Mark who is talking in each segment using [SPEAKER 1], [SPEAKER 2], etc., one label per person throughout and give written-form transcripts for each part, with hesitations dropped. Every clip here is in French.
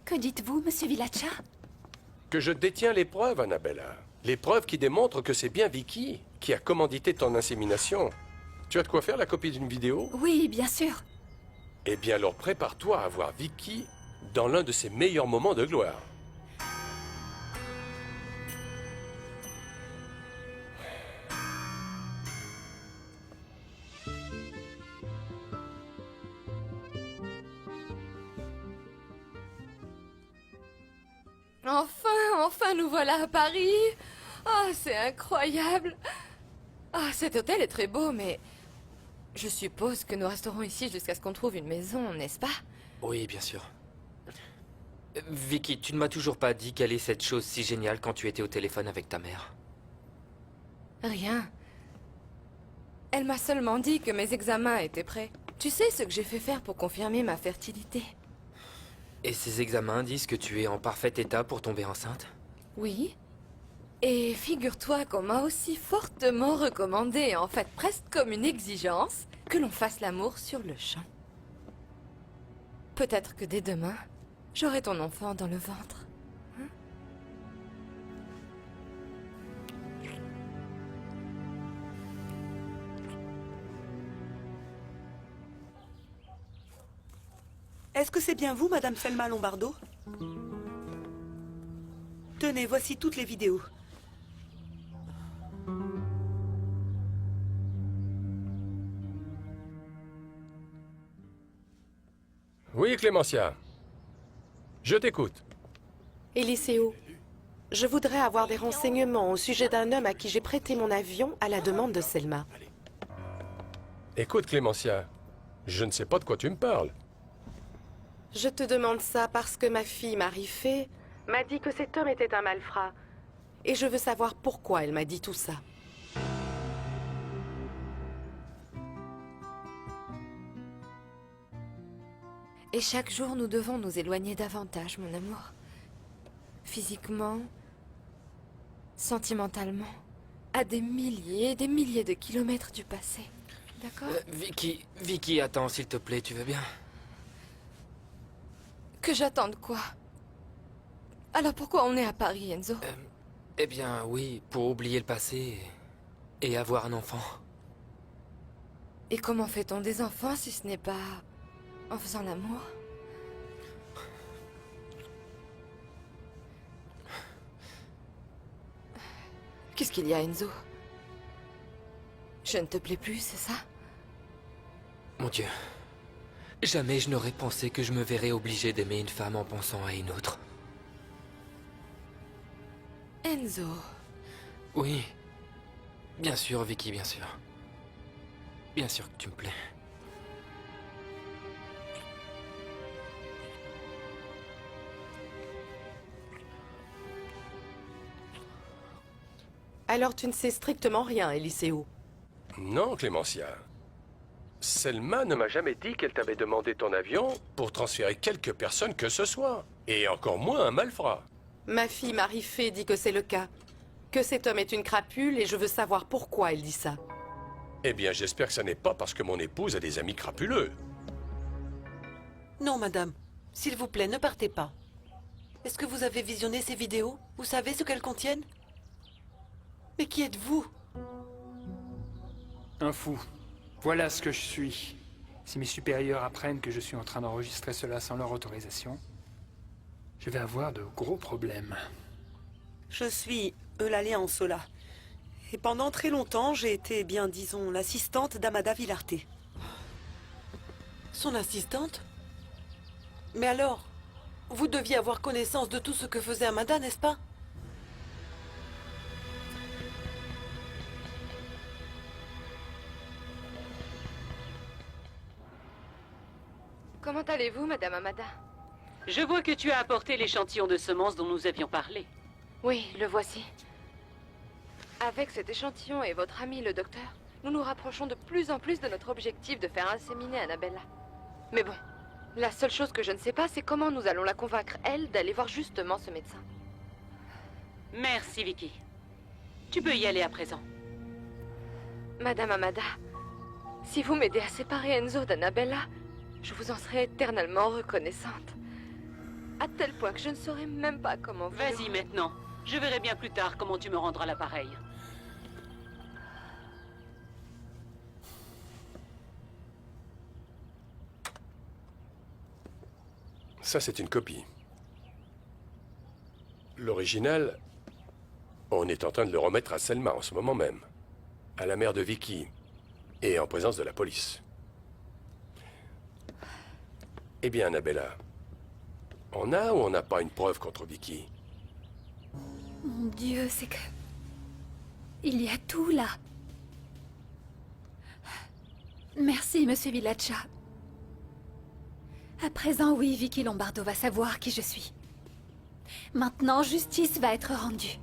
[SPEAKER 1] Que dites-vous, monsieur Villacha?
[SPEAKER 2] Que je détiens les preuves, Annabella. Les preuves qui démontrent que c'est bien Vicky qui a commandité ton insémination. Tu as de quoi faire la copie d'une vidéo?
[SPEAKER 1] Oui, bien sûr.
[SPEAKER 2] Eh bien alors prépare-toi à voir Vicky dans l'un de ses meilleurs moments de gloire.
[SPEAKER 3] Enfin nous voilà à Paris. Ah, c'est incroyable. Ah, cet hôtel est très beau, mais je suppose que nous resterons ici jusqu'à ce qu'on trouve une maison, n'est-ce pas?
[SPEAKER 4] Oui, bien sûr. Vicky, tu ne m'as toujours pas dit quelle est cette chose si géniale quand tu étais au téléphone avec ta mère.
[SPEAKER 3] Rien. Elle m'a seulement dit que mes examens étaient prêts. Tu sais ce que j'ai fait faire pour confirmer ma fertilité?
[SPEAKER 4] Et ces examens disent que tu es en parfait état pour tomber enceinte?
[SPEAKER 3] Oui. Et figure-toi qu'on m'a aussi fortement recommandé, en fait presque comme une exigence, que l'on fasse l'amour sur le champ. Peut-être que dès demain, j'aurai ton enfant dans le ventre. Hein?
[SPEAKER 5] Est-ce que c'est bien vous, Madame Selma Lombardo? Tenez, voici toutes les vidéos.
[SPEAKER 2] Oui, Clémentia. Je t'écoute.
[SPEAKER 6] Eliseo, je voudrais avoir des renseignements au sujet d'un homme à qui j'ai prêté mon avion à la demande de Selma.
[SPEAKER 2] Écoute, Clémentia. Je ne sais pas de quoi tu me parles.
[SPEAKER 6] Je te demande ça parce que ma fille Marie-Fée m'a dit que cet homme était un malfrat. Et je veux savoir pourquoi elle m'a dit tout ça.
[SPEAKER 3] Et chaque jour, nous devons nous éloigner davantage, mon amour. Physiquement, sentimentalement, à des milliers et des milliers de kilomètres du passé. D'accord?
[SPEAKER 4] Vicky, attends, s'il te plaît, tu veux bien?
[SPEAKER 3] Que j'attende quoi? Alors pourquoi on est à Paris, Enzo?
[SPEAKER 4] Eh bien, oui, pour oublier le passé et avoir un enfant.
[SPEAKER 3] Et comment fait-on des enfants si ce n'est pas en faisant l'amour? Qu'est-ce qu'il y a, Enzo? Je ne te plais plus, c'est ça?
[SPEAKER 4] Mon Dieu. Jamais je n'aurais pensé que je me verrais obligé d'aimer une femme en pensant à une autre.
[SPEAKER 3] Enzo...
[SPEAKER 4] Oui. Bien sûr, Vicky, bien sûr. Bien sûr que tu me plais.
[SPEAKER 6] Alors tu ne sais strictement rien, Eliseo.
[SPEAKER 2] Non, Clémentia. Selma ne m'a jamais dit qu'elle t'avait demandé ton avion pour transférer quelque personne que ce soit. Et encore moins un malfrat.
[SPEAKER 6] Ma fille Marie-Fée dit que c'est le cas. Que cet homme est une crapule et je veux savoir pourquoi elle dit ça.
[SPEAKER 2] Eh bien, j'espère que ce n'est pas parce que mon épouse a des amis crapuleux.
[SPEAKER 5] Non, madame. S'il vous plaît, ne partez pas. Est-ce que vous avez visionné ces vidéos? Vous savez ce qu'elles contiennent? Mais qui êtes-vous?
[SPEAKER 7] Un fou. Voilà ce que je suis. Si mes supérieurs apprennent que je suis en train d'enregistrer cela sans leur autorisation, je vais avoir de gros problèmes.
[SPEAKER 5] Je suis Eulalia Ansola. Et pendant très longtemps, j'ai été, bien disons, l'assistante d'Amada Villarte. Son assistante? Mais alors, vous deviez avoir connaissance de tout ce que faisait Amada, n'est-ce pas?
[SPEAKER 3] Comment allez-vous, Madame Amada?
[SPEAKER 8] Je vois que tu as apporté l'échantillon de semences dont nous avions parlé.
[SPEAKER 3] Oui, le voici. Avec cet échantillon et votre ami le docteur, nous nous rapprochons de plus en plus de notre objectif de faire inséminer Annabella. Mais bon, la seule chose que je ne sais pas, c'est comment nous allons la convaincre, elle, d'aller voir justement ce médecin.
[SPEAKER 8] Merci, Vicky. Tu peux y aller à présent.
[SPEAKER 3] Madame Amada, si vous m'aidez à séparer Enzo d'Annabella, je vous en serai éternellement reconnaissante. à tel point que je ne saurais même pas comment vous...
[SPEAKER 8] Vas-y maintenant. Je verrai bien plus tard comment tu me rendras l'appareil.
[SPEAKER 2] Ça, c'est une copie. L'original, on est en train de le remettre à Selma en ce moment même. À la mère de Vicky. Et en présence de la police. Eh bien, Annabella, on a ou on n'a pas une preuve contre Vicky?
[SPEAKER 1] Mon Dieu, c'est que... Il y a tout là. Merci, Monsieur Villacha. À présent, oui, Vicky Lombardo va savoir qui je suis. Maintenant, justice va être rendue.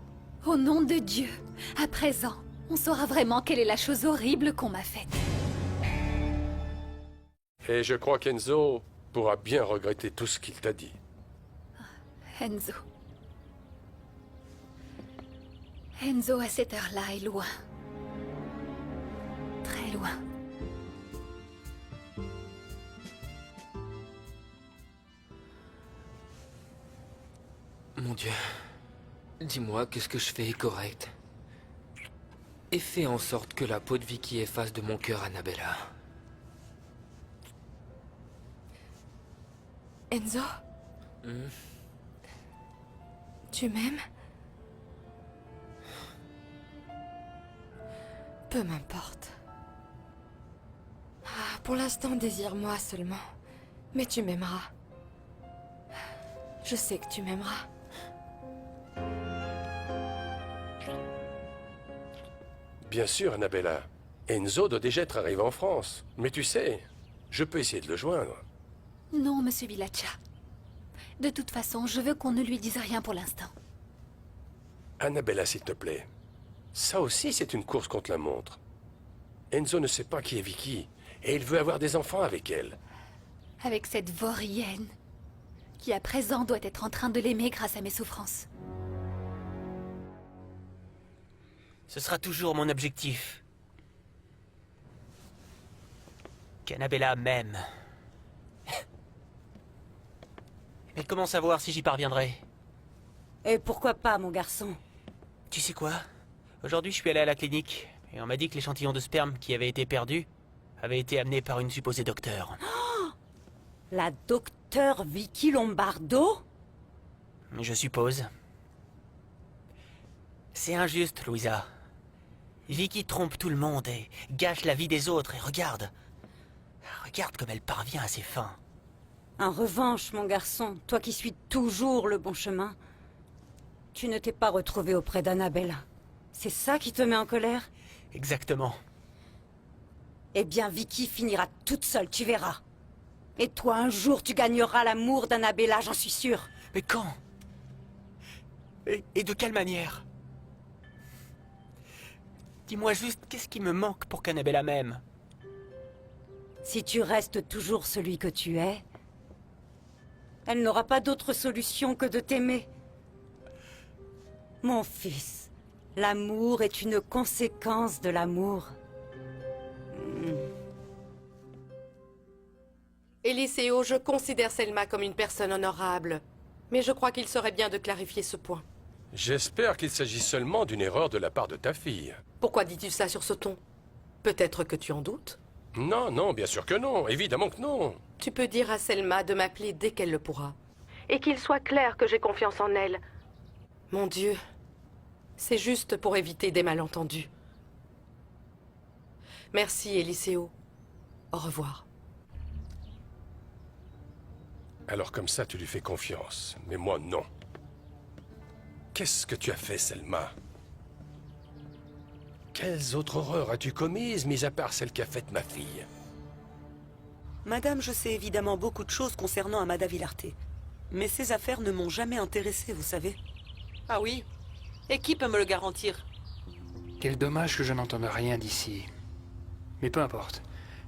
[SPEAKER 1] Au nom de Dieu, à présent, on saura vraiment quelle est la chose horrible qu'on m'a faite.
[SPEAKER 2] Et je crois qu'Enzo pourra bien regretter tout ce qu'il t'a dit.
[SPEAKER 1] Enzo. Enzo, à cette heure-là, est loin. Très loin.
[SPEAKER 4] Mon Dieu. Dis-moi que ce que je fais est correct. Et fais en sorte que la peau de Vicky efface de mon cœur Annabella.
[SPEAKER 3] Enzo? Tu m'aimes? Peu m'importe. Ah, pour l'instant, désire-moi seulement. Mais tu m'aimeras. Je sais que tu m'aimeras.
[SPEAKER 2] Bien sûr, Annabella. Enzo doit déjà être arrivé en France. Mais tu sais, je peux essayer de le joindre.
[SPEAKER 1] Non, Monsieur Villacha. De toute façon, je veux qu'on ne lui dise rien pour l'instant.
[SPEAKER 2] Annabella, s'il te plaît. Ça aussi, c'est une course contre la montre. Enzo ne sait pas qui est Vicky. Et il veut avoir des enfants avec elle.
[SPEAKER 1] Avec cette vaurienne, qui à présent doit être en train de l'aimer grâce à mes souffrances.
[SPEAKER 9] Ce sera toujours mon objectif. Qu'Annabella m'aime. Mais comment savoir si j'y parviendrai?
[SPEAKER 10] Et pourquoi pas, mon garçon?
[SPEAKER 9] Tu sais quoi? Aujourd'hui, je suis allé à la clinique, et on m'a dit que l'échantillon de sperme qui avait été perdu avait été amené par une supposée docteure.
[SPEAKER 10] La docteure Vicky Lombardo?
[SPEAKER 9] Je suppose. C'est injuste, Louisa. Vicky trompe tout le monde et gâche la vie des autres, et regarde. Regarde comme elle parvient à ses fins.
[SPEAKER 10] En revanche, mon garçon, toi qui suis toujours le bon chemin, tu ne t'es pas retrouvé auprès d'Annabella. C'est ça qui te met en colère?
[SPEAKER 9] Exactement.
[SPEAKER 10] Eh bien, Vicky finira toute seule, tu verras. Et toi, un jour, tu gagneras l'amour d'Annabella, j'en suis sûre.
[SPEAKER 9] Mais quand? Et de quelle manière? Dis-moi juste, qu'est-ce qui me manque pour qu'Annabella m'aime?
[SPEAKER 10] Si tu restes toujours celui que tu es, elle n'aura pas d'autre solution que de t'aimer. Mon fils, l'amour est une conséquence de l'amour.
[SPEAKER 6] Eliseo, je considère Selma comme une personne honorable. Mais je crois qu'il serait bien de clarifier ce point.
[SPEAKER 2] J'espère qu'il s'agit seulement d'une erreur de la part de ta fille.
[SPEAKER 6] Pourquoi dis-tu ça sur ce ton? Peut-être que tu en doutes?
[SPEAKER 2] Non, non, bien sûr que non. Évidemment que non.
[SPEAKER 6] Tu peux dire à Selma de m'appeler dès qu'elle le pourra. Et qu'il soit clair que j'ai confiance en elle. Mon Dieu, c'est juste pour éviter des malentendus. Merci, Eliseo. Au revoir.
[SPEAKER 2] Alors comme ça, tu lui fais confiance. Mais moi, non. Qu'est-ce que tu as fait, Selma? Quelles autres horreurs as-tu commises, mis à part celle qu'a faite ma fille?
[SPEAKER 11] Madame, je sais évidemment beaucoup de choses concernant Amada Villarte. Mais ces affaires ne m'ont jamais intéressée, vous savez.
[SPEAKER 5] Ah oui? Et qui peut me le garantir?
[SPEAKER 7] Quel dommage que je n'entende rien d'ici. Mais peu importe.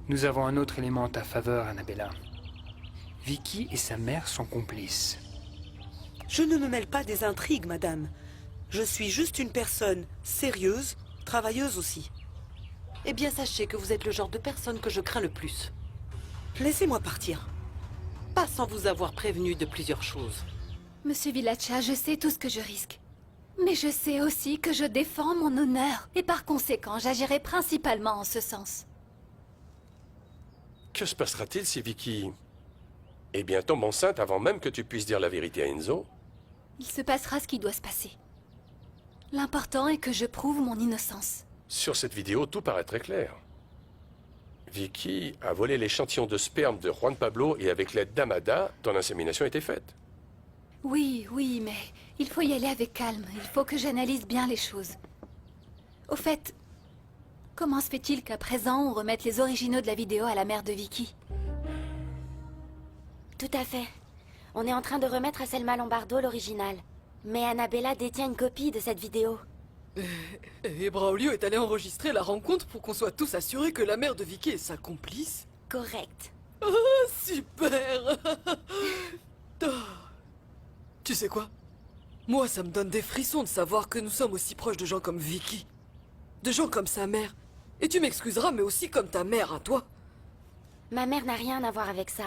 [SPEAKER 7] Nous avons un autre élément en ta faveur, Annabella. Vicky et sa mère sont complices.
[SPEAKER 11] Je ne me mêle pas des intrigues, madame. Je suis juste une personne sérieuse, travailleuse aussi.
[SPEAKER 5] Eh bien, sachez que vous êtes le genre de personne que je crains le plus.
[SPEAKER 11] Laissez-moi partir.
[SPEAKER 5] Pas sans vous avoir prévenu de plusieurs choses.
[SPEAKER 1] Monsieur Vilacha, je sais tout ce que je risque. Mais je sais aussi que je défends mon honneur, et par conséquent, j'agirai principalement en ce sens.
[SPEAKER 2] Que se passera-t-il si Vicky... Eh bien, tombe enceinte avant même que tu puisses dire la vérité à Enzo?
[SPEAKER 1] Il se passera ce qui doit se passer. L'important est que je prouve mon innocence.
[SPEAKER 2] Sur cette vidéo, tout paraît très clair. Vicky a volé l'échantillon de sperme de Juan Pablo et avec l'aide d'Amada, ton insémination était faite.
[SPEAKER 1] Oui, oui, mais il faut y aller avec calme. Il faut que j'analyse bien les choses. Au fait, comment se fait-il qu'à présent on remette les originaux de la vidéo à la mère de Vicky?
[SPEAKER 12] Tout à fait. On est en train de remettre à Selma Lombardo l'original. Mais Annabella détient une copie de cette vidéo.
[SPEAKER 13] Et Braulio est allé enregistrer la rencontre pour qu'on soit tous assurés que la mère de Vicky est sa complice?
[SPEAKER 12] Correct.
[SPEAKER 13] Oh, super. Oh. Tu sais quoi? Moi, ça me donne des frissons de savoir que nous sommes aussi proches de gens comme Vicky. De gens comme sa mère. Et tu m'excuseras, mais aussi comme ta mère à toi.
[SPEAKER 12] Ma mère n'a rien à voir avec ça.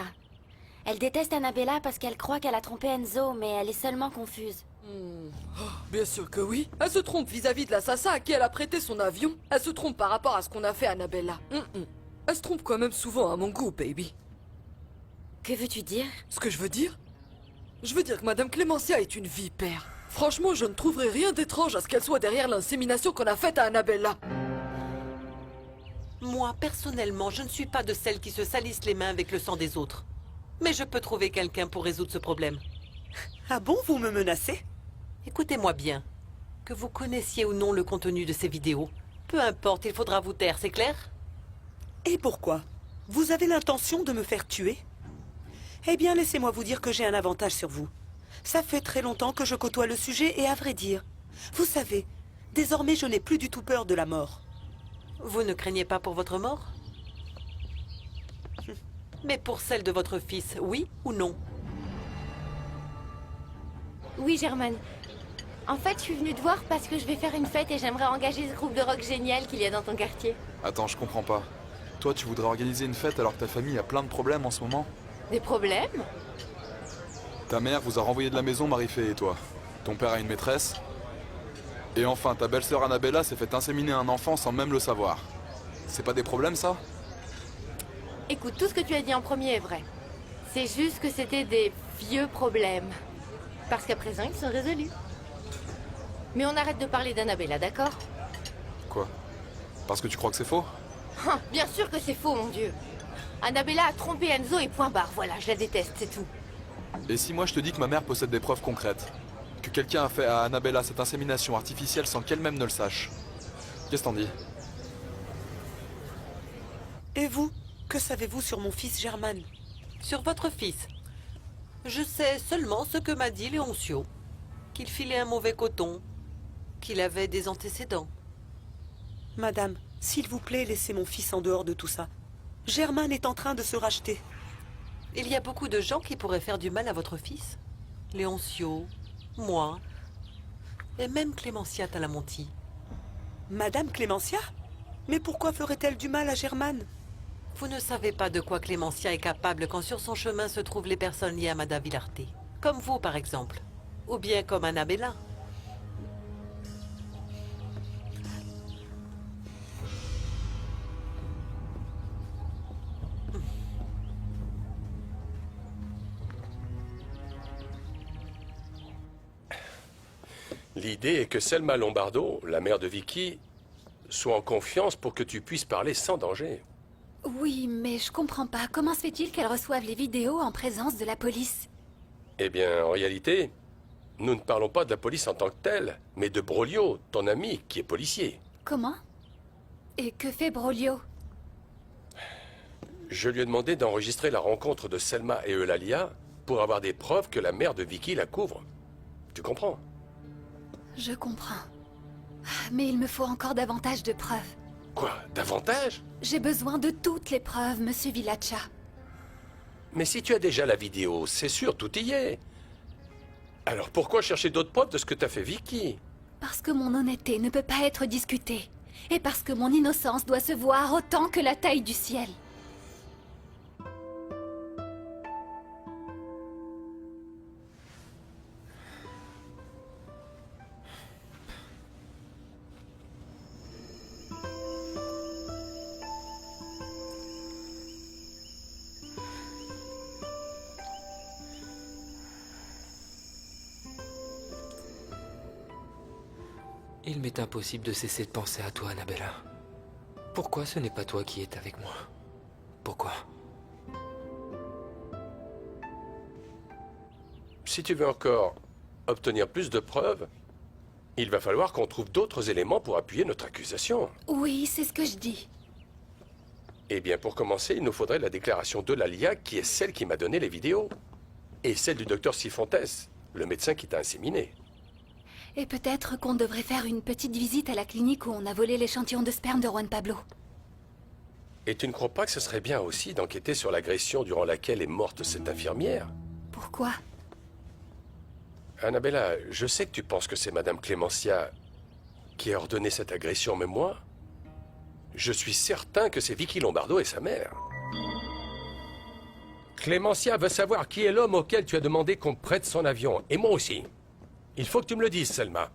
[SPEAKER 12] Elle déteste Annabella parce qu'elle croit qu'elle a trompé Enzo, mais elle est seulement confuse.
[SPEAKER 13] Oh, bien sûr que oui. Elle se trompe vis-à-vis de l'assassin à qui elle a prêté son avion. Elle se trompe par rapport à ce qu'on a fait à Annabella. Elle se trompe quand même souvent à mon goût, baby.
[SPEAKER 12] Que veux-tu dire?
[SPEAKER 13] Ce que je veux dire? Je veux dire que Madame Clémentia est une vipère. Franchement, je ne trouverais rien d'étrange à ce qu'elle soit derrière l'insémination qu'on a faite à Annabella.
[SPEAKER 5] Moi, personnellement, je ne suis pas de celles qui se salissent les mains avec le sang des autres. Mais je peux trouver quelqu'un pour résoudre ce problème.
[SPEAKER 11] Ah bon, vous me menacez?
[SPEAKER 5] Écoutez-moi bien. Que vous connaissiez ou non le contenu de ces vidéos, peu importe, il faudra vous taire, c'est clair?
[SPEAKER 11] Et pourquoi? Vous avez l'intention de me faire tuer? Eh bien, laissez-moi vous dire que j'ai un avantage sur vous. Ça fait très longtemps que je côtoie le sujet et à vrai dire, vous savez, désormais je n'ai plus du tout peur de la mort.
[SPEAKER 5] Vous ne craignez pas pour votre mort? Mais pour celle de votre fils, oui ou non?
[SPEAKER 12] Oui, Germaine. En fait, je suis venue te voir parce que je vais faire une fête et j'aimerais engager ce groupe de rock génial qu'il y a dans ton quartier.
[SPEAKER 14] Attends, je comprends pas. Toi, tu voudrais organiser une fête alors que ta famille a plein de problèmes en ce moment?
[SPEAKER 3] Des problèmes?
[SPEAKER 14] Ta mère vous a renvoyé de la maison, Marie-Fé et toi. Ton père a une maîtresse. Et enfin, ta belle-sœur Annabella s'est fait inséminer un enfant sans même le savoir. C'est pas des problèmes, ça?
[SPEAKER 3] Écoute, tout ce que tu as dit en premier est vrai. C'est juste que c'était des vieux problèmes. Parce qu'à présent, ils sont résolus. Mais on arrête de parler d'Annabella, d'accord?
[SPEAKER 14] Quoi? Parce que tu crois que c'est faux?
[SPEAKER 3] Bien sûr que c'est faux, mon Dieu. Annabella a trompé Enzo et point barre. Voilà, je la déteste, c'est tout.
[SPEAKER 14] Et si moi je te dis que ma mère possède des preuves concrètes? Que quelqu'un a fait à Annabella cette insémination artificielle sans qu'elle-même ne le sache? Qu'est-ce que t'en dis?
[SPEAKER 11] Et vous? Que savez-vous sur mon fils Germain?
[SPEAKER 5] Sur votre fils? Je sais seulement ce que m'a dit Léoncio. Qu'il filait un mauvais coton. Qu'il avait des antécédents.
[SPEAKER 11] Madame, s'il vous plaît, laissez mon fils en dehors de tout ça. Germain est en train de se racheter.
[SPEAKER 5] Il y a beaucoup de gens qui pourraient faire du mal à votre fils. Léoncio, moi, et même Clémentia Talamonti.
[SPEAKER 11] Madame Clémentia? Mais pourquoi ferait-elle du mal à Germain?
[SPEAKER 5] Vous ne savez pas de quoi Clémentia est capable quand sur son chemin se trouvent les personnes liées à Madame Villarte. Comme vous, par exemple. Ou bien comme Annabella.
[SPEAKER 2] L'idée est que Selma Lombardo, la mère de Vicky, soit en confiance pour que tu puisses parler sans danger.
[SPEAKER 1] Oui, mais je comprends pas. Comment se fait-il qu'elle reçoive les vidéos en présence de la police?
[SPEAKER 2] Eh bien, en réalité, nous ne parlons pas de la police en tant que telle, mais de Braulio, ton ami, qui est policier.
[SPEAKER 1] Comment? Et que fait Braulio?
[SPEAKER 2] Je lui ai demandé d'enregistrer la rencontre de Selma et Eulalia pour avoir des preuves que la mère de Vicky la couvre. Tu comprends?
[SPEAKER 1] Je comprends. Mais il me faut encore davantage de preuves.
[SPEAKER 2] Quoi? Davantage?
[SPEAKER 1] J'ai besoin de toutes les preuves, Monsieur Vilacha.
[SPEAKER 2] Mais si tu as déjà la vidéo, c'est sûr, tout y est. Alors pourquoi chercher d'autres preuves de ce que t'as fait Vicky?
[SPEAKER 1] Parce que mon honnêteté ne peut pas être discutée. Et parce que mon innocence doit se voir autant que la taille du ciel.
[SPEAKER 4] Il m'est impossible de cesser de penser à toi, Annabella. Pourquoi ce n'est pas toi qui es avec moi? Pourquoi?
[SPEAKER 2] Si tu veux encore obtenir plus de preuves, il va falloir qu'on trouve d'autres éléments pour appuyer notre accusation.
[SPEAKER 1] Oui, c'est ce que je dis.
[SPEAKER 2] Eh bien, pour commencer, il nous faudrait la déclaration d'Eulalia, qui est celle qui m'a donné les vidéos. Et celle du docteur Sifontes, le médecin qui t'a inséminé.
[SPEAKER 1] Et peut-être qu'on devrait faire une petite visite à la clinique où on a volé l'échantillon de sperme de Juan Pablo.
[SPEAKER 2] Et tu ne crois pas que ce serait bien aussi d'enquêter sur l'agression durant laquelle est morte cette infirmière?
[SPEAKER 1] Pourquoi?
[SPEAKER 2] Annabella, je sais que tu penses que c'est Madame Clémencia qui a ordonné cette agression, mais moi, je suis certain que c'est Vicky Lombardo et sa mère. Clémencia veut savoir qui est l'homme auquel tu as demandé qu'on prête son avion, et moi aussi. Il faut que tu me le dises, Selma.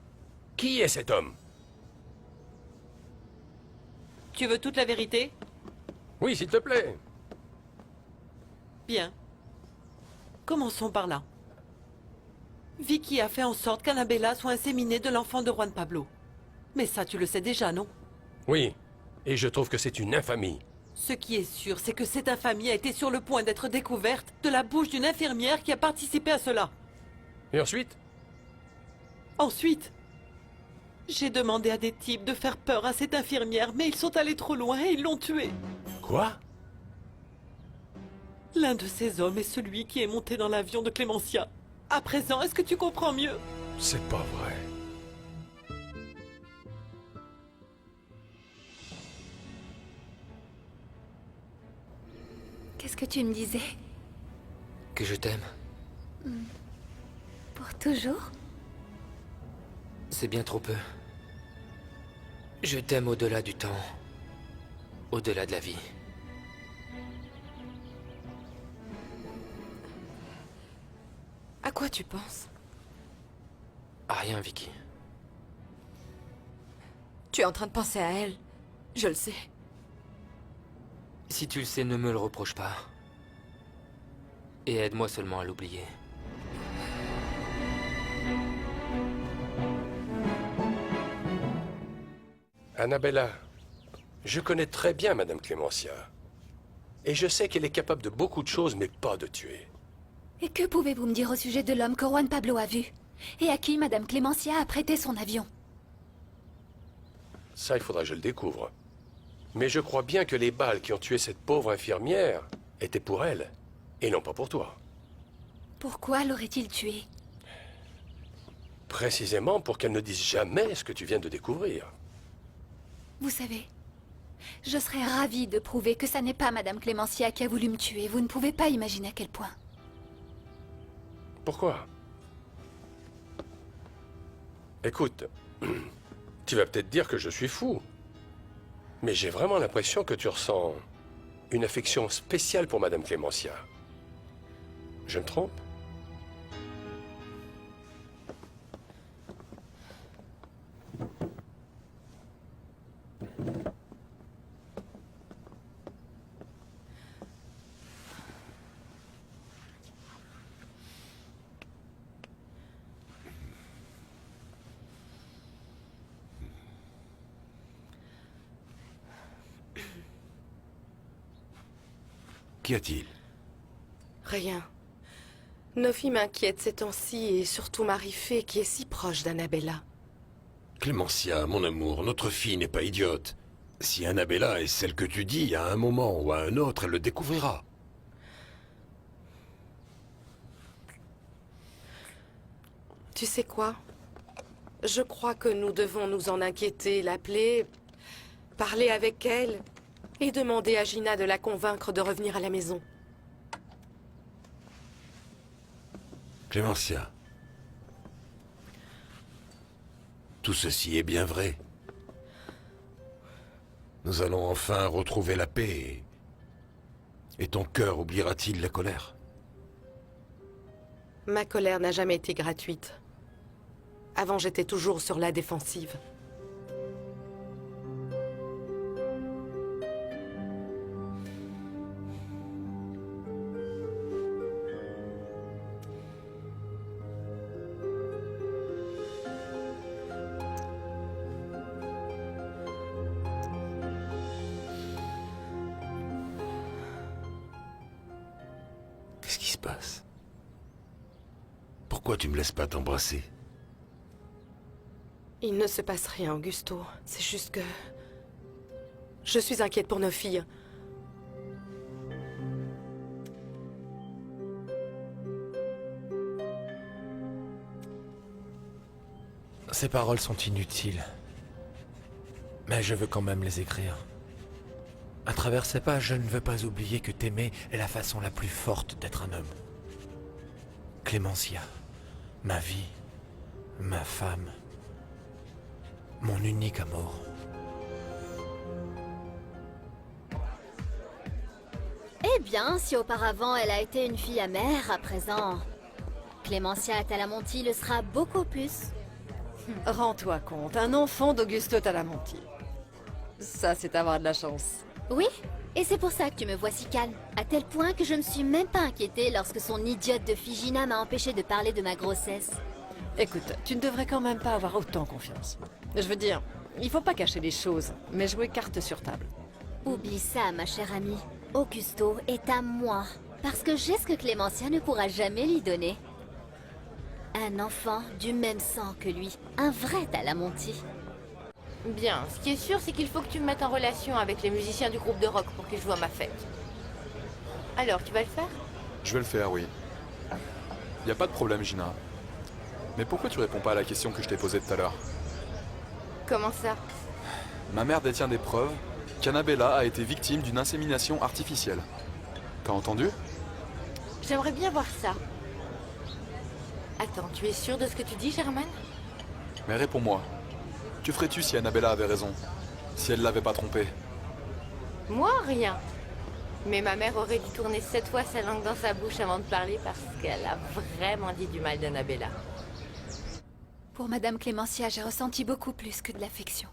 [SPEAKER 2] Qui est cet homme?
[SPEAKER 5] Tu veux toute la vérité?
[SPEAKER 2] Oui, s'il te plaît.
[SPEAKER 5] Bien. Commençons par là. Vicky a fait en sorte qu'Annabella soit inséminée de l'enfant de Juan Pablo. Mais ça, tu le sais déjà, non?
[SPEAKER 2] Oui, et je trouve que c'est une infamie.
[SPEAKER 5] Ce qui est sûr, c'est que cette infamie a été sur le point d'être découverte de la bouche d'une infirmière qui a participé à cela.
[SPEAKER 2] Et ensuite?
[SPEAKER 5] Ensuite, j'ai demandé à des types de faire peur à cette infirmière, mais ils sont allés trop loin et ils l'ont tuée.
[SPEAKER 2] Quoi?
[SPEAKER 5] L'un de ces hommes est celui qui est monté dans l'avion de Clémencia. À présent, est-ce que tu comprends mieux?
[SPEAKER 2] C'est pas vrai.
[SPEAKER 1] Qu'est-ce que tu me disais?
[SPEAKER 4] Que je t'aime.
[SPEAKER 1] Pour toujours?
[SPEAKER 4] C'est bien trop peu. Je t'aime au-delà du temps. Au-delà de la vie.
[SPEAKER 6] À quoi tu penses?
[SPEAKER 4] À rien, Vicky.
[SPEAKER 6] Tu es en train de penser à elle. Je le sais.
[SPEAKER 4] Si tu le sais, ne me le reproche pas. Et aide-moi seulement à l'oublier.
[SPEAKER 2] Annabella, je connais très bien Madame Clémencia. Et je sais qu'elle est capable de beaucoup de choses, mais pas de tuer.
[SPEAKER 1] Et que pouvez-vous me dire au sujet de l'homme que Juan Pablo a vu? Et à qui Madame Clémencia a prêté son avion?
[SPEAKER 2] Ça, il faudra que je le découvre. Mais je crois bien que les balles qui ont tué cette pauvre infirmière étaient pour elle, et non pas pour toi.
[SPEAKER 1] Pourquoi l'aurait-il tué?
[SPEAKER 2] Précisément pour qu'elle ne dise jamais ce que tu viens de découvrir.
[SPEAKER 1] Vous savez, je serais ravie de prouver que ça n'est pas Madame Clémencia qui a voulu me tuer. Vous ne pouvez pas imaginer à quel point.
[SPEAKER 2] Pourquoi? Écoute, tu vas peut-être dire que je suis fou, mais j'ai vraiment l'impression que tu ressens une affection spéciale pour Madame Clémencia. Je me trompe?
[SPEAKER 15] Qu'y a-t-il?
[SPEAKER 6] Rien. Nofi m'inquiète ces temps-ci et surtout Marie-Fée qui est si proche d'Annabella.
[SPEAKER 15] Clémencia, mon amour, notre fille n'est pas idiote. Si Annabella est celle que tu dis, à un moment ou à un autre, elle le découvrira.
[SPEAKER 6] Tu sais quoi? Je crois que nous devons nous en inquiéter, l'appeler, parler avec elle et demander à Gina de la convaincre de revenir à la maison.
[SPEAKER 15] Clémencia. Tout ceci est bien vrai. Nous allons enfin retrouver la paix. Et ton cœur oubliera-t-il la colère?
[SPEAKER 6] Ma colère n'a jamais été gratuite. Avant, j'étais toujours sur la défensive.
[SPEAKER 15] passe? Pourquoi tu me laisses pas t'embrasser?
[SPEAKER 6] Il ne se passe rien, Augusto. C'est juste que... Je suis inquiète pour nos filles.
[SPEAKER 16] Ces paroles sont inutiles. Mais je veux quand même les écrire. À travers ces pages, je ne veux pas oublier que t'aimer est la façon la plus forte d'être un homme. Clémentia, ma vie, ma femme, mon unique amour.
[SPEAKER 17] Eh bien, si auparavant elle a été une fille amère, à présent, Clémentia Talamonti le sera beaucoup plus.
[SPEAKER 18] Rends-toi compte, un enfant d'Augusto Talamonti. Ça, c'est avoir de la chance.
[SPEAKER 17] Oui, et c'est pour ça que tu me vois si calme, à tel point que je me suis même pas inquiétée lorsque son idiote de fille Gina m'a empêché de parler de ma grossesse.
[SPEAKER 18] Écoute, tu ne devrais quand même pas avoir autant confiance. Je veux dire, il faut pas cacher les choses, mais jouer carte sur table.
[SPEAKER 17] Oublie ça, ma chère amie. Augusto est à moi, parce que j'ai ce que Clémentia ne pourra jamais lui donner. Un enfant du même sang que lui, un vrai Talamonti.
[SPEAKER 12] Bien, ce qui est sûr, c'est qu'il faut que tu me mettes en relation avec les musiciens du groupe de rock pour qu'ils jouent à ma fête. Alors, tu vas le faire?
[SPEAKER 14] Je vais le faire, oui. Y a pas de problème, Gina. Mais pourquoi tu réponds pas à la question que je t'ai posée tout à l'heure?
[SPEAKER 12] Comment ça?
[SPEAKER 14] Ma mère détient des preuves qu'Annabella a été victime d'une insémination artificielle. T'as entendu?
[SPEAKER 12] J'aimerais bien voir ça. Attends, tu es sûr de ce que tu dis, Germaine?
[SPEAKER 14] Mais réponds-moi. Que ferais-tu si Annabella avait raison? Si elle l'avait pas trompé?
[SPEAKER 12] Moi, rien. Mais ma mère aurait dû tourner 7 fois sa langue dans sa bouche avant de parler parce qu'elle a vraiment dit du mal d'Annabella.
[SPEAKER 1] Pour Madame Clémentia, j'ai ressenti beaucoup plus que de l'affection.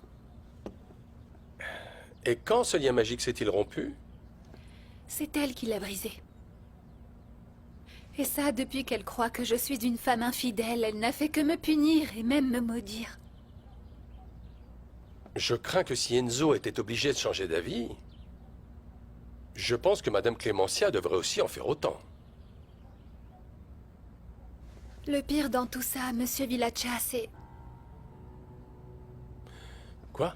[SPEAKER 2] Et quand ce lien magique s'est-il rompu?
[SPEAKER 1] C'est elle qui l'a brisé. Et ça, depuis qu'elle croit que je suis une femme infidèle, elle n'a fait que me punir et même me maudire.
[SPEAKER 2] Je crains que si Enzo était obligé de changer d'avis, je pense que Madame Clémentia devrait aussi en faire autant.
[SPEAKER 1] Le pire dans tout ça, Monsieur Villaccia, c'est...
[SPEAKER 2] Quoi?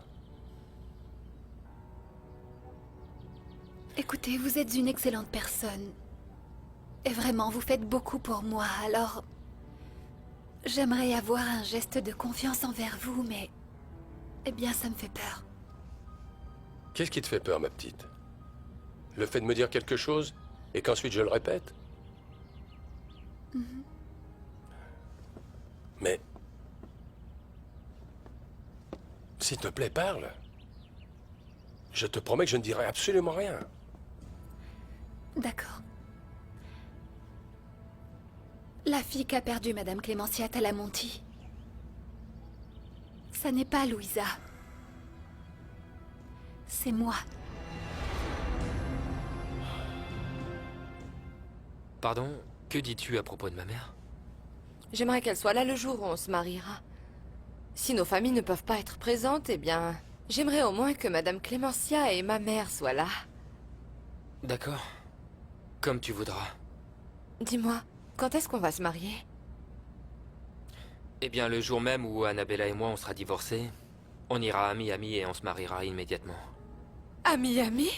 [SPEAKER 1] Écoutez, vous êtes une excellente personne. Et vraiment, vous faites beaucoup pour moi, alors... J'aimerais avoir un geste de confiance envers vous, mais... Eh bien, ça me fait peur.
[SPEAKER 2] Qu'est-ce qui te fait peur, ma petite? Le fait de me dire quelque chose et qu'ensuite je le répète? Mais... S'il te plaît, parle. Je te promets que je ne dirai absolument rien.
[SPEAKER 1] D'accord. La fille qu'a perdu Madame Clémentia Talamonti, ça n'est pas Louisa. C'est moi.
[SPEAKER 4] Pardon, que dis-tu à propos de ma mère?
[SPEAKER 6] J'aimerais qu'elle soit là le jour où on se mariera. Si nos familles ne peuvent pas être présentes, eh bien... J'aimerais au moins que Madame Clémentia et ma mère soient là.
[SPEAKER 4] D'accord. Comme tu voudras.
[SPEAKER 6] Dis-moi, quand est-ce qu'on va se marier?
[SPEAKER 4] Eh bien, le jour même où Annabella et moi on sera divorcés, on ira à Miami et on se mariera immédiatement.
[SPEAKER 6] À Miami?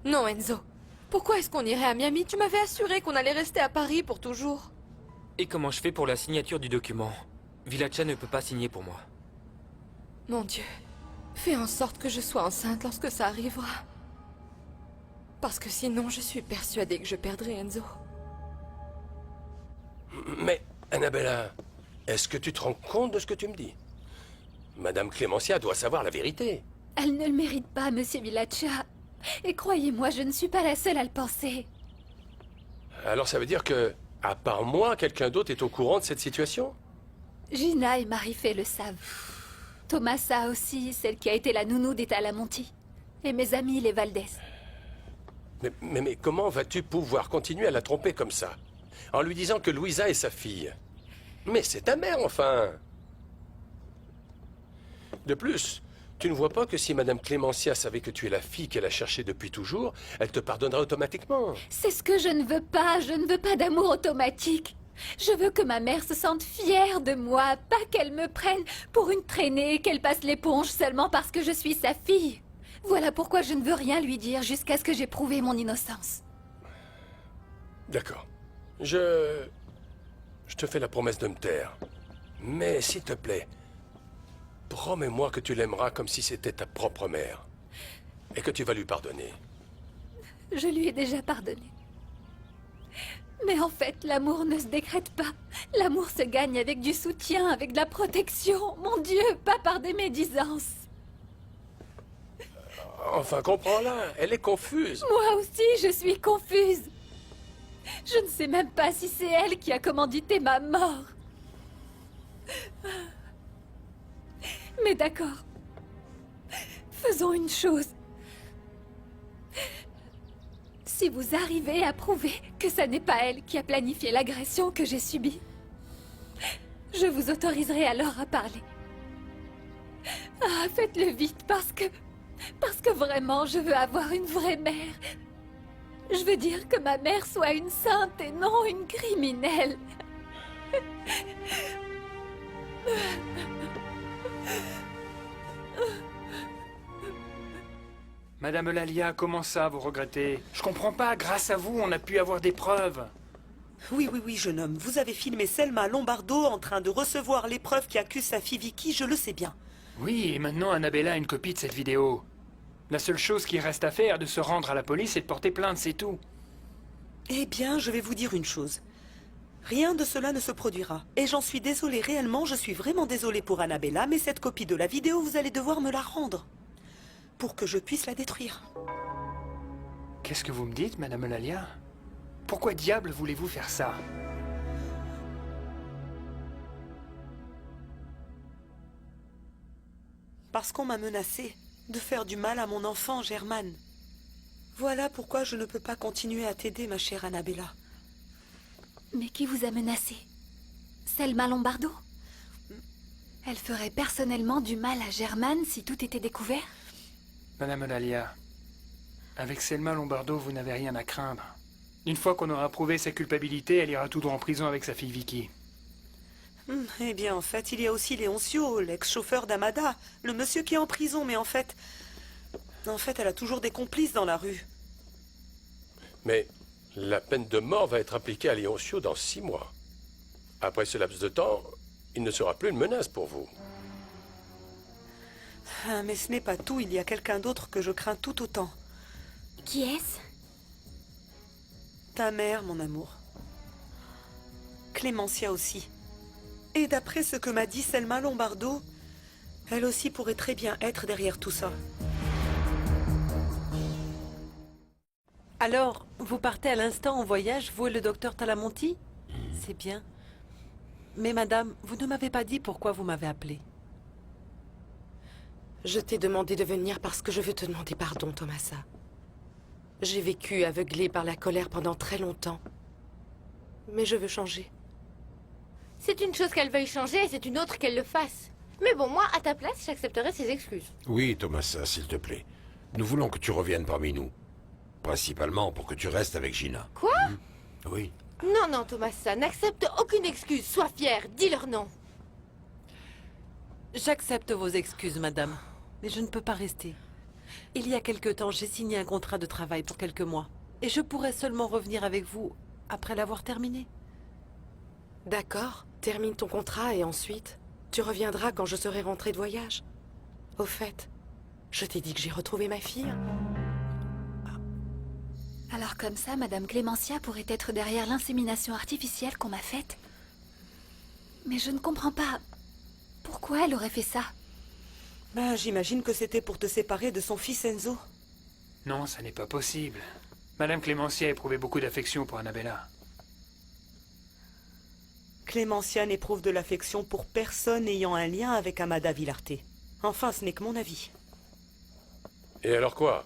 [SPEAKER 6] Non, Enzo. Pourquoi est-ce qu'on irait à Miami? Tu m'avais assuré qu'on allait rester à Paris pour toujours.
[SPEAKER 4] Et comment je fais pour la signature du document? Villaccia ne peut pas signer pour moi.
[SPEAKER 6] Mon Dieu. Fais en sorte que je sois enceinte lorsque ça arrivera. Parce que sinon, je suis persuadée que je perdrai Enzo.
[SPEAKER 2] Mais, Annabella, est-ce que tu te rends compte de ce que tu me dis? Madame Clémentia doit savoir la vérité.
[SPEAKER 1] Elle ne le mérite pas, Monsieur Villaccia. Et croyez-moi, je ne suis pas la seule à le penser.
[SPEAKER 2] Alors ça veut dire que, à part moi, quelqu'un d'autre est au courant de cette situation?
[SPEAKER 1] Gina et Marie-Fé le savent. Thomasa aussi, celle qui a été la nounou des Talamonti. Et mes amis, les Valdez.
[SPEAKER 2] Mais comment vas-tu pouvoir continuer à la tromper comme ça? En lui disant que Louisa est sa fille? Mais c'est ta mère, enfin! De plus, Tu ne vois pas que si Madame Clémentia savait que tu es la fille qu'elle a cherchée depuis toujours, elle te pardonnerait automatiquement?
[SPEAKER 1] C'est ce que je ne veux pas. Je ne veux pas d'amour automatique. Je veux que ma mère se sente fière de moi, pas qu'elle me prenne pour une traînée, qu'elle passe l'éponge seulement parce que je suis sa fille. Voilà pourquoi je ne veux rien lui dire jusqu'à ce que j'ai prouvé mon innocence.
[SPEAKER 2] D'accord. Je te fais la promesse de me taire. Mais s'il te plaît, promets-moi que tu l'aimeras comme si c'était ta propre mère. Et que tu vas lui pardonner.
[SPEAKER 1] Je lui ai déjà pardonné. Mais en fait, l'amour ne se décrète pas. L'amour se gagne avec du soutien, avec de la protection. Mon Dieu, pas par des médisances.
[SPEAKER 2] Enfin, comprends-la, elle est confuse.
[SPEAKER 1] Moi aussi, je suis confuse. Je ne sais même pas si c'est elle qui a commandité ma mort. Mais d'accord. Faisons une chose. Si vous arrivez à prouver que ça n'est pas elle qui a planifié l'agression que j'ai subie, je vous autoriserai alors à parler. Ah, faites-le vite parce que vraiment, je veux avoir une vraie mère. Je veux dire que ma mère soit une sainte et non une criminelle.
[SPEAKER 7] Madame Eulalia, comment ça, vous regrettez? Je comprends pas, grâce à vous, on a pu avoir des preuves.
[SPEAKER 11] Oui, jeune homme. Vous avez filmé Selma Lombardo en train de recevoir les preuves qui accusent sa fille Vicky, je le sais bien.
[SPEAKER 7] Oui, et maintenant Annabella a une copie de cette vidéo. La seule chose qui reste à faire est de se rendre à la police et de porter plainte, c'est tout.
[SPEAKER 11] Eh bien, je vais vous dire une chose. Rien de cela ne se produira. Et j'en suis désolée réellement, je suis vraiment désolée pour Annabella, mais cette copie de la vidéo, vous allez devoir me la rendre. Pour que je puisse la détruire.
[SPEAKER 7] Qu'est-ce que vous me dites, Madame Eulalia? Pourquoi diable voulez-vous faire ça?
[SPEAKER 11] Parce qu'on m'a menacé de faire du mal à mon enfant, Germaine. Voilà pourquoi je ne peux pas continuer à t'aider, ma chère Annabella.
[SPEAKER 1] Mais qui vous a menacé? Selma Lombardo? Elle ferait personnellement du mal à Germaine si tout était découvert?
[SPEAKER 7] Madame Eulalia, avec Selma Lombardo, vous n'avez rien à craindre. Une fois qu'on aura prouvé sa culpabilité, elle ira tout droit en prison avec sa fille Vicky.
[SPEAKER 11] Eh bien, en fait, il y a aussi Léoncio, l'ex-chauffeur d'Amada, le monsieur qui est en prison, mais en fait, elle a toujours des complices dans la rue.
[SPEAKER 2] Mais la peine de mort va être appliquée à Léoncio dans 6 mois. Après ce laps de temps, il ne sera plus une menace pour vous.
[SPEAKER 11] Ah, mais ce n'est pas tout, il y a quelqu'un d'autre que je crains tout autant.
[SPEAKER 17] Qui est-ce?
[SPEAKER 11] Ta mère, mon amour. Clémentia aussi. Et d'après ce que m'a dit Selma Lombardo, elle aussi pourrait très bien être derrière tout ça.
[SPEAKER 5] Alors, vous partez à l'instant en voyage, vous et le docteur Talamonti? C'est bien. Mais madame, vous ne m'avez pas dit pourquoi vous m'avez appelé.
[SPEAKER 6] Je t'ai demandé de venir parce que je veux te demander pardon, Thomasa. J'ai vécu aveuglée par la colère pendant très longtemps. Mais je veux changer.
[SPEAKER 12] C'est une chose qu'elle veuille changer et c'est une autre qu'elle le fasse. Mais bon, moi, à ta place, j'accepterai ses excuses.
[SPEAKER 15] Oui, Thomasa, s'il te plaît. Nous voulons que tu reviennes parmi nous. Principalement pour que tu restes avec Gina.
[SPEAKER 12] Quoi?
[SPEAKER 15] Oui.
[SPEAKER 12] Non, Thomasa, n'accepte aucune excuse. Sois fière, dis leur nom.
[SPEAKER 5] J'accepte vos excuses, madame. Mais je ne peux pas rester. Il y a quelque temps, j'ai signé un contrat de travail pour quelques mois. Et je pourrais seulement revenir avec vous après l'avoir terminé.
[SPEAKER 6] D'accord, termine ton contrat et ensuite, tu reviendras quand je serai rentrée de voyage. Au fait, je t'ai dit que j'ai retrouvé ma fille.
[SPEAKER 1] Alors comme ça, Madame Clémentia pourrait être derrière l'insémination artificielle qu'on m'a faite? Mais je ne comprends pas. Pourquoi elle aurait fait ça?
[SPEAKER 11] Ben, j'imagine que c'était pour te séparer de son fils Enzo.
[SPEAKER 7] Non, ça n'est pas possible. Madame Clémentia a éprouvé beaucoup d'affection pour Annabella.
[SPEAKER 11] Clémentia n'éprouve de l'affection pour personne ayant un lien avec Amada Villarte. Enfin, ce n'est que mon avis.
[SPEAKER 2] Et alors quoi?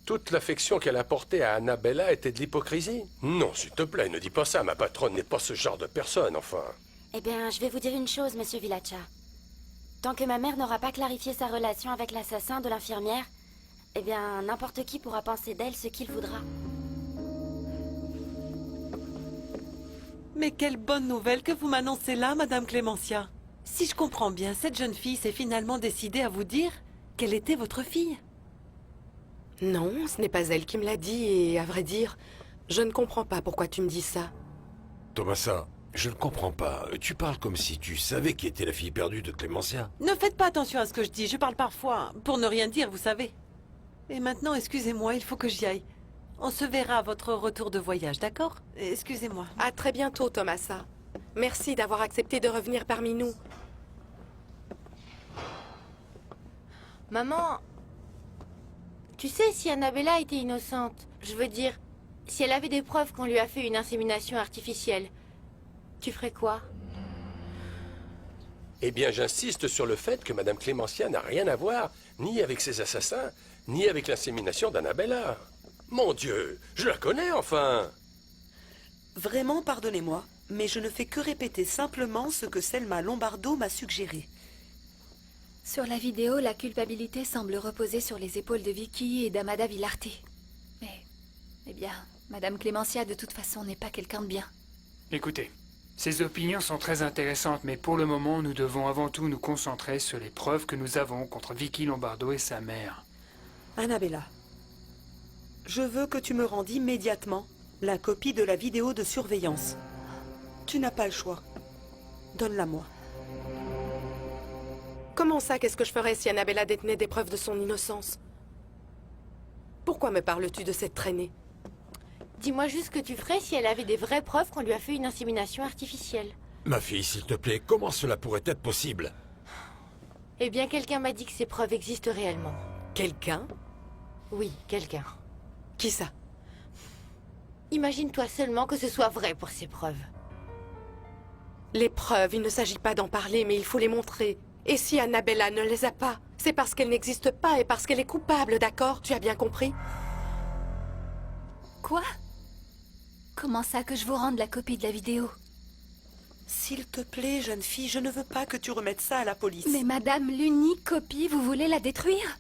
[SPEAKER 2] Toute l'affection qu'elle a portée à Annabella était de l'hypocrisie? Non, s'il te plaît, ne dis pas ça. Ma patronne n'est pas ce genre de personne, enfin.
[SPEAKER 17] Eh bien, je vais vous dire une chose, monsieur Villaccia.
[SPEAKER 19] Tant que ma mère n'aura pas clarifié sa relation avec l'assassin de l'infirmière, eh bien, n'importe qui pourra penser d'elle ce qu'il voudra.
[SPEAKER 5] Mais quelle bonne nouvelle que vous m'annoncez là, Madame Clémentia. Si je comprends bien, cette jeune fille s'est finalement décidée à vous dire qu'elle était votre fille.
[SPEAKER 6] Non, ce n'est pas elle qui me l'a dit et, à vrai dire, je ne comprends pas pourquoi tu me dis ça.
[SPEAKER 15] Thomasa, je ne comprends pas. Tu parles comme si tu savais qui était la fille perdue de Clémentia.
[SPEAKER 5] Ne faites pas attention à ce que je dis, je parle parfois pour ne rien dire, vous savez. Et maintenant, excusez-moi, il faut que j'y aille. On se verra à votre retour de voyage, d'accord? Excusez-moi.
[SPEAKER 6] À très bientôt, Thomasa. Merci d'avoir accepté de revenir parmi nous.
[SPEAKER 12] Maman, tu sais, si Annabella était innocente, je veux dire, si elle avait des preuves qu'on lui a fait une insémination artificielle, tu ferais quoi?
[SPEAKER 2] Eh bien, j'insiste sur le fait que Madame Clémentia n'a rien à voir, ni avec ces assassins, ni avec l'insémination d'Annabella. Mon Dieu, je la connais, enfin.
[SPEAKER 11] Vraiment, pardonnez-moi, mais je ne fais que répéter simplement ce que Selma Lombardo m'a suggéré.
[SPEAKER 1] Sur la vidéo, la culpabilité semble reposer sur les épaules de Vicky et d'Amada Villarte. Mais, eh bien, Madame Clémentia, de toute façon, n'est pas quelqu'un de bien.
[SPEAKER 7] Écoutez, ces opinions sont très intéressantes, mais pour le moment, nous devons avant tout nous concentrer sur les preuves que nous avons contre Vicky Lombardo et sa mère.
[SPEAKER 11] Annabella, je veux que tu me rendes immédiatement la copie de la vidéo de surveillance. Tu n'as pas le choix. Donne-la-moi.
[SPEAKER 6] Comment ça, qu'est-ce que je ferais si Annabella détenait des preuves de son innocence? Pourquoi me parles-tu de cette traînée?
[SPEAKER 12] Dis-moi juste ce que tu ferais si elle avait des vraies preuves qu'on lui a fait une insémination artificielle.
[SPEAKER 15] Ma fille, s'il te plaît, comment cela pourrait être possible?
[SPEAKER 12] Eh bien, quelqu'un m'a dit que ces preuves existent réellement.
[SPEAKER 6] Quelqu'un?
[SPEAKER 12] Oui, quelqu'un.
[SPEAKER 6] Qui ça?
[SPEAKER 12] Imagine-toi seulement que ce soit vrai pour ces preuves.
[SPEAKER 6] Les preuves, il ne s'agit pas d'en parler, mais il faut les montrer. Et si Annabella ne les a pas, c'est parce qu'elle n'existe pas et parce qu'elle est coupable, d'accord? Tu as bien compris?
[SPEAKER 1] Quoi? Comment ça que je vous rende la copie de la vidéo?
[SPEAKER 11] S'il te plaît, jeune fille, je ne veux pas que tu remettes ça à la police.
[SPEAKER 1] Mais madame, l'unique copie, vous voulez la détruire?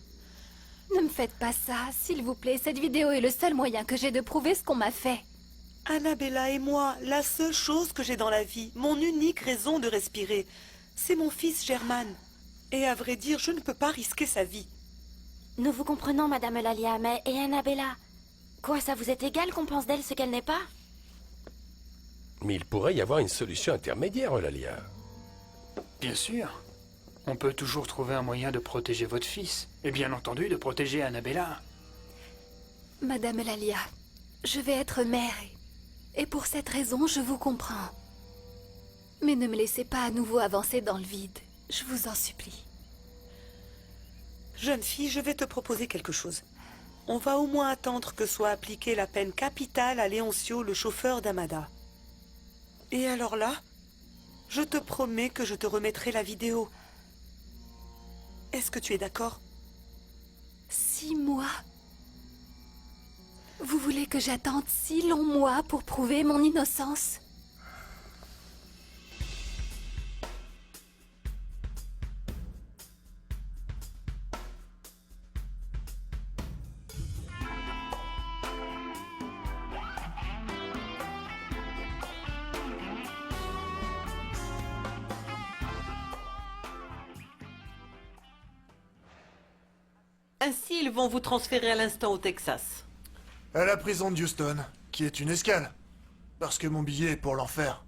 [SPEAKER 1] Ne me faites pas ça, s'il vous plaît. Cette vidéo est le seul moyen que j'ai de prouver ce qu'on m'a fait.
[SPEAKER 11] Annabella et moi, la seule chose que j'ai dans la vie, mon unique raison de respirer, c'est mon fils German. Et à vrai dire, je ne peux pas risquer sa vie.
[SPEAKER 19] Nous vous comprenons, Madame Eulalia, mais et Annabella? Quoi, ça vous est égal qu'on pense d'elle ce qu'elle n'est pas?
[SPEAKER 2] Mais il pourrait y avoir une solution intermédiaire, Eulalia.
[SPEAKER 7] Bien sûr. On peut toujours trouver un moyen de protéger votre fils. Et bien entendu, de protéger Annabella.
[SPEAKER 1] Madame Eulalia, je vais être mère et pour cette raison, je vous comprends. Mais ne me laissez pas à nouveau avancer dans le vide. Je vous en supplie.
[SPEAKER 11] Jeune fille, je vais te proposer quelque chose. On va au moins attendre que soit appliquée la peine capitale à Léoncio, le chauffeur d'Amada. Et alors là, je te promets que je te remettrai la vidéo. Est-ce que tu es d'accord?
[SPEAKER 1] 6 mois? Vous voulez que j'attende 6 longs mois pour prouver mon innocence?
[SPEAKER 5] Ainsi, ils vont vous transférer à l'instant au Texas.
[SPEAKER 20] À la prison de Houston, qui est une escale. Parce que mon billet est pour l'enfer.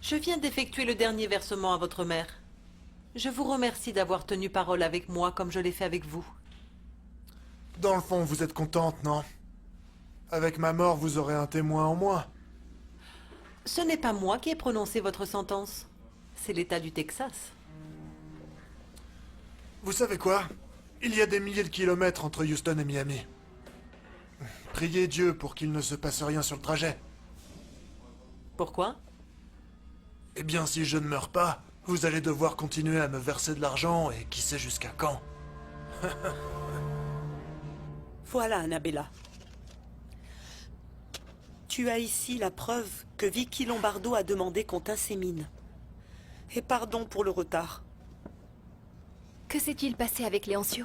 [SPEAKER 5] Je viens d'effectuer le dernier versement à votre mère. Je vous remercie d'avoir tenu parole avec moi comme je l'ai fait avec vous.
[SPEAKER 20] Dans le fond, vous êtes contente, non? Avec ma mort, vous aurez un témoin en moins.
[SPEAKER 5] Ce n'est pas moi qui ai prononcé votre sentence. C'est l'État du Texas.
[SPEAKER 20] Vous savez quoi? Il y a des milliers de kilomètres entre Houston et Miami. Priez Dieu pour qu'il ne se passe rien sur le trajet.
[SPEAKER 5] Pourquoi?
[SPEAKER 20] Eh bien, si je ne meurs pas, vous allez devoir continuer à me verser de l'argent et qui sait jusqu'à quand.
[SPEAKER 11] Voilà, Annabella. Tu as ici la preuve que Vicky Lombardo a demandé qu'on t'insémine. Et pardon pour le retard.
[SPEAKER 1] Que s'est-il passé avec Léoncio?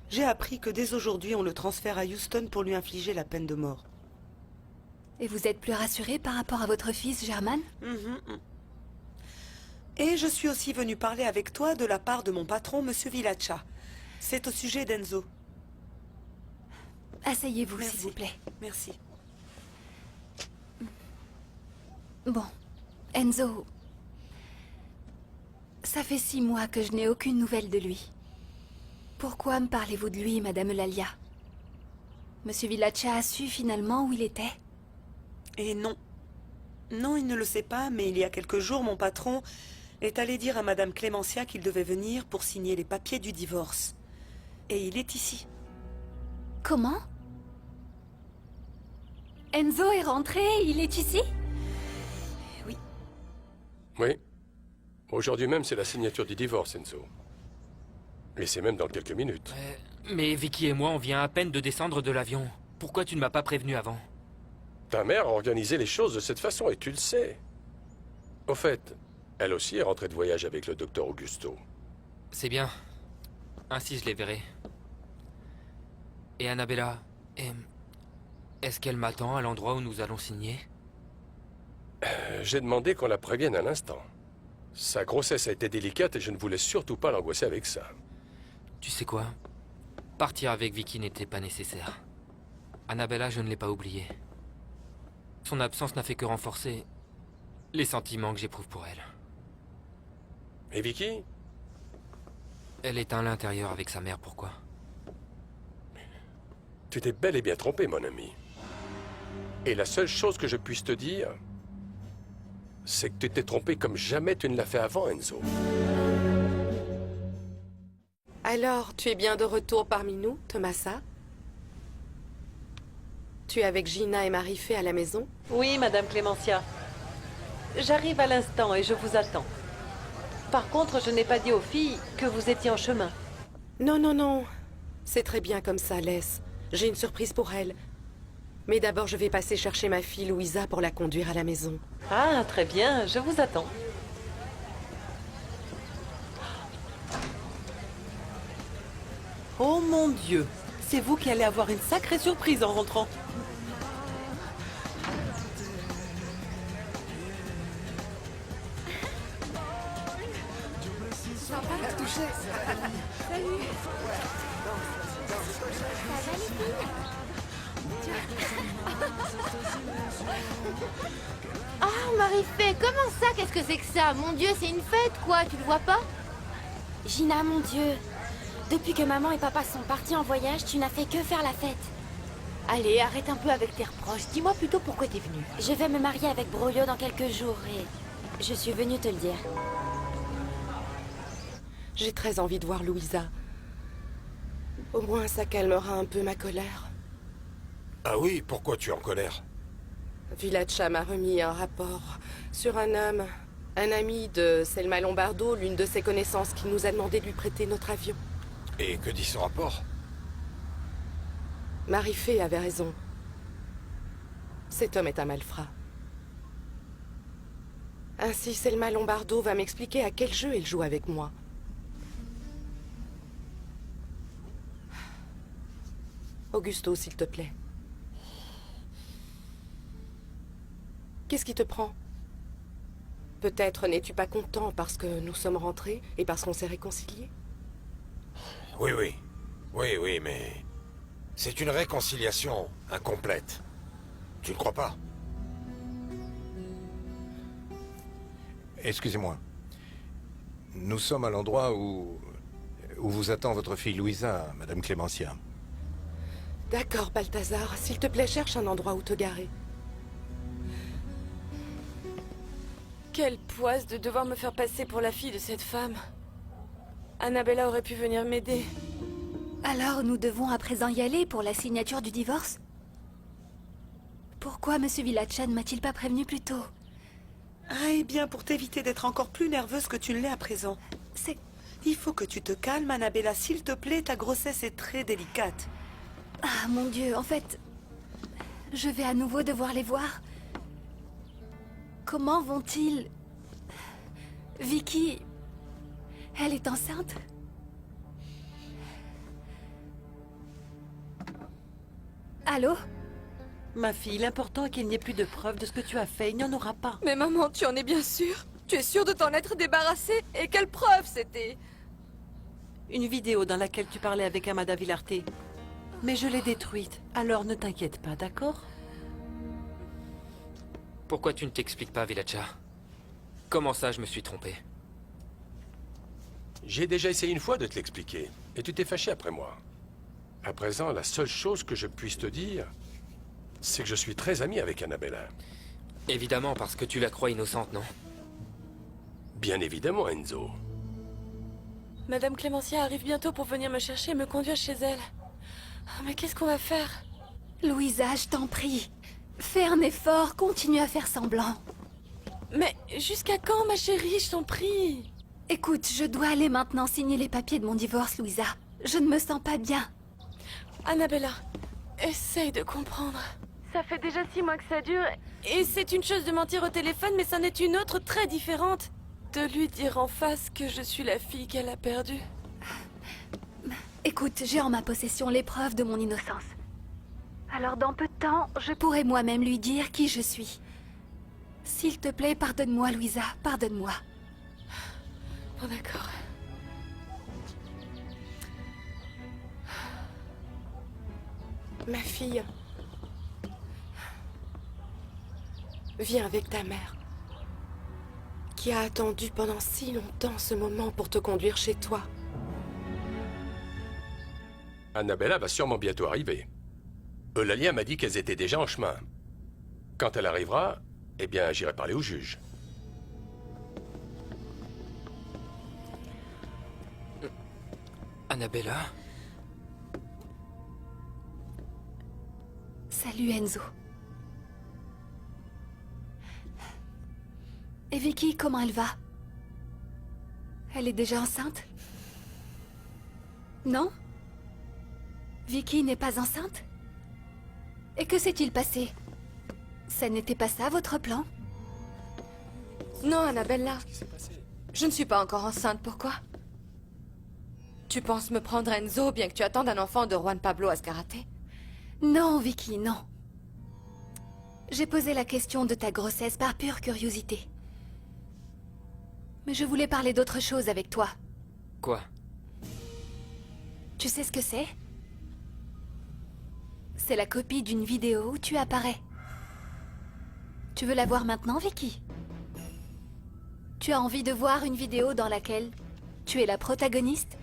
[SPEAKER 11] J'ai appris que dès aujourd'hui, on le transfère à Houston pour lui infliger la peine de mort.
[SPEAKER 1] Et vous êtes plus rassuré par rapport à votre fils, German?
[SPEAKER 11] Et je suis aussi venu parler avec toi de la part de mon patron, Monsieur Villacha. C'est au sujet d'Enzo.
[SPEAKER 1] Asseyez-vous, s'il vous plaît.
[SPEAKER 11] Merci.
[SPEAKER 1] Bon, Enzo... Ça fait 6 mois que je n'ai aucune nouvelle de lui. Pourquoi me parlez-vous de lui, Madame Eulalia? Monsieur Villacha a su finalement où il était?
[SPEAKER 11] Et non. Non, il ne le sait pas, mais il y a quelques jours, mon patron est allé dire à Madame Clémentia qu'il devait venir pour signer les papiers du divorce. Et il est ici.
[SPEAKER 1] Comment? Enzo est rentré, il est ici?
[SPEAKER 11] Oui.
[SPEAKER 2] Oui. Aujourd'hui même, c'est la signature du divorce, Enzo. Et c'est même dans quelques minutes.
[SPEAKER 4] Mais Vicky et moi, on vient à peine de descendre de l'avion. Pourquoi tu ne m'as pas prévenu avant?
[SPEAKER 2] Ta mère a organisé les choses de cette façon et tu le sais. Au fait, elle aussi est rentrée de voyage avec le docteur Augusto.
[SPEAKER 4] C'est bien. Ainsi, je les verrai. Et Annabella, est-ce qu'elle m'attend à l'endroit où nous allons signer?
[SPEAKER 2] J'ai demandé qu'on la prévienne à l'instant. Sa grossesse a été délicate et je ne voulais surtout pas l'angoisser avec ça.
[SPEAKER 4] Tu sais quoi? Partir avec Vicky n'était pas nécessaire. Annabella, je ne l'ai pas oubliée. Son absence n'a fait que renforcer les sentiments que j'éprouve pour elle.
[SPEAKER 2] Et Vicky?
[SPEAKER 4] Elle est à l'intérieur avec sa mère, pourquoi?
[SPEAKER 2] Tu t'es bel et bien trompé, mon ami. Et la seule chose que je puisse te dire, c'est que tu t'es trompé comme jamais tu ne l'as fait avant, Enzo.
[SPEAKER 6] Alors, tu es bien de retour parmi nous, Tomasa? Tu es avec Gina et Marie-Fé à la maison?
[SPEAKER 5] Oui, Madame Clémentia. J'arrive à l'instant et je vous attends. Par contre, je n'ai pas dit aux filles que vous étiez en chemin.
[SPEAKER 6] Non, non, non. C'est très bien comme ça, laisse. J'ai une surprise pour elle. Mais d'abord, je vais passer chercher ma fille Louisa pour la conduire à la maison.
[SPEAKER 5] Ah, très bien, je vous attends. Oh mon Dieu, c'est vous qui allez avoir une sacrée surprise en rentrant.
[SPEAKER 12] Oh, Marie-Fé, comment ça? Qu'est-ce que c'est que ça? Mon Dieu, c'est une fête, quoi, tu le vois pas?
[SPEAKER 19] Gina, mon Dieu. Depuis que maman et papa sont partis en voyage, tu n'as fait que faire la fête.
[SPEAKER 12] Allez, arrête un peu avec tes reproches. Dis-moi plutôt pourquoi t'es venue.
[SPEAKER 19] Je vais me marier avec Broglio dans quelques jours et je suis venue te le dire.
[SPEAKER 6] J'ai très envie de voir Louisa. Au moins, ça calmera un peu ma colère.
[SPEAKER 15] Ah oui, pourquoi tu es en colère?
[SPEAKER 6] Villacha m'a remis un rapport sur un homme, un ami de Selma Lombardo, l'une de ses connaissances, qui nous a demandé de lui prêter notre avion.
[SPEAKER 15] Et que dit ce rapport?
[SPEAKER 6] Marie-Fé avait raison. Cet homme est un malfrat. Ainsi, Selma Lombardo va m'expliquer à quel jeu elle joue avec moi. Augusto, s'il te plaît. Qu'est-ce qui te prend? Peut-être n'es-tu pas content parce que nous sommes rentrés et parce qu'on s'est réconciliés?
[SPEAKER 15] Oui, oui. Oui, oui, mais... c'est une réconciliation incomplète. Tu ne crois pas?
[SPEAKER 21] Excusez-moi. Nous sommes à l'endroit où vous attend votre fille Louisa, Madame Clémentia.
[SPEAKER 6] D'accord, Balthazar. S'il te plaît, cherche un endroit où te garer.
[SPEAKER 22] Quelle poisse de devoir me faire passer pour la fille de cette femme. Annabella aurait pu venir m'aider.
[SPEAKER 1] Alors nous devons à présent y aller pour la signature du divorce? Pourquoi Monsieur Villacha ne m'a-t-il pas prévenu plus tôt?
[SPEAKER 11] Ah, eh bien, pour t'éviter d'être encore plus nerveuse que tu ne l'es à présent. Il faut que tu te calmes, Annabella. S'il te plaît, ta grossesse est très délicate.
[SPEAKER 1] Ah, mon Dieu, en fait... je vais à nouveau devoir les voir. Comment vont-ils... Vicky... Elle est enceinte? Allô?
[SPEAKER 5] Ma fille, l'important est qu'il n'y ait plus de preuves de ce que tu as fait. Il n'y en aura pas.
[SPEAKER 22] Mais maman, tu en es bien sûre? Tu es sûre de t'en être débarrassée? Et quelle preuve c'était?
[SPEAKER 5] Une vidéo dans laquelle tu parlais avec Amada Villarté. Mais je l'ai détruite, alors ne t'inquiète pas, d'accord?
[SPEAKER 4] Pourquoi tu ne t'expliques pas, Vilacha? Comment ça, je me suis trompé?
[SPEAKER 2] J'ai déjà essayé une fois de te l'expliquer, et tu t'es fâché après moi. À présent, la seule chose que je puisse te dire, c'est que je suis très ami avec Annabella.
[SPEAKER 4] Évidemment, parce que tu la crois innocente, non?
[SPEAKER 2] Bien évidemment, Enzo.
[SPEAKER 22] Madame Clémentia arrive bientôt pour venir me chercher et me conduire chez elle. Ah, mais qu'est-ce qu'on va faire?
[SPEAKER 1] Louisa, je t'en prie. Fais un effort, continue à faire semblant.
[SPEAKER 22] Mais jusqu'à quand, ma chérie, je t'en prie?
[SPEAKER 1] Écoute, je dois aller maintenant signer les papiers de mon divorce, Louisa. Je ne me sens pas bien.
[SPEAKER 22] Annabella, essaye de comprendre. Ça fait déjà 6 mois que ça dure, et c'est une chose de mentir au téléphone, mais c'en est une autre très différente. De lui dire en face que je suis la fille qu'elle a perdue.
[SPEAKER 1] Écoute, j'ai en ma possession les preuves de mon innocence. Alors dans peu de temps, je pourrai moi-même lui dire qui je suis. S'il te plaît, pardonne-moi, Louisa, pardonne-moi.
[SPEAKER 22] Bon, d'accord.
[SPEAKER 6] Ma fille, viens avec ta mère, qui a attendu pendant si longtemps ce moment pour te conduire chez toi.
[SPEAKER 2] Annabella va sûrement bientôt arriver. Eulalia m'a dit qu'elles étaient déjà en chemin. Quand elle arrivera, eh bien, j'irai parler au juge.
[SPEAKER 4] Annabella?
[SPEAKER 1] Salut, Enzo. Et Vicky, comment elle va? Elle est déjà enceinte? Non? Vicky n'est pas enceinte? Et que s'est-il passé? Ça n'était pas ça, votre plan?
[SPEAKER 3] Non, Annabella. Je ne suis pas encore enceinte, pourquoi? Tu penses me prendre Enzo bien que tu attendes un enfant de Juan Pablo Azcárate?
[SPEAKER 1] Non, Vicky, non. J'ai posé la question de ta grossesse par pure curiosité. Mais je voulais parler d'autre chose avec toi.
[SPEAKER 4] Quoi?
[SPEAKER 1] Tu sais ce que c'est? C'est la copie d'une vidéo où tu apparais. Tu veux la voir maintenant, Vicky? Tu as envie de voir une vidéo dans laquelle tu es la protagoniste?